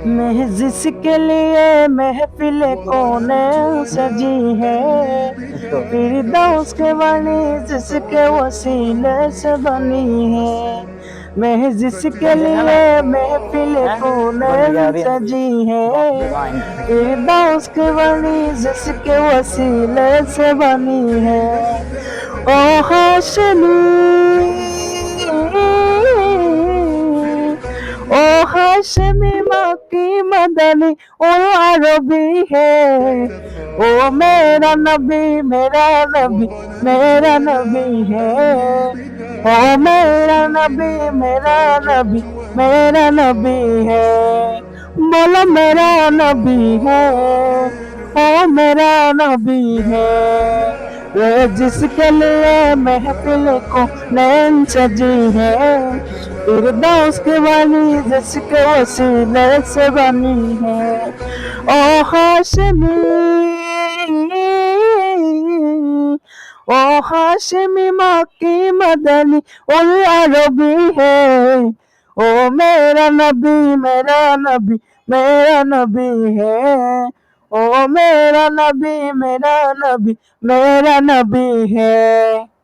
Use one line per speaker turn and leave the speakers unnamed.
मैं जिसके लिए महफिल कोने सजी है,
तो
फिरदौस के वाणी जिसके वसीले से बनी है। मैं जिसके
बन जाएगा ना।
लिए महफिल
हैं,
कोने
बन गया अभी।
सजी
बाप
है,
डिवाइन।
फिरदौस के वाणी जिसके वसीले से बनी है। ओ हाशमी, ओ हाशमी मक्की मदनी उल अरबी है। ओ मेरा नबी, मेरा नबी, मेरा नबी है। ओ मेरा नबी, मेरा नबी, मेरा नबी है। बोलो मेरा नबी है, ओ मेरा नबी है। वे जिसके लिए महफिल को नैन सजी है, फिरदौस की वाली जिसके वसीले से बनी है। ओ हाशमी, ओ हाशमी मक्की मदनी उल अरबी है। ओ मेरा नबी, मेरा नबी, मेरा नबी है। ओ मेरा नबी, मेरा नबी, मेरा नबी है।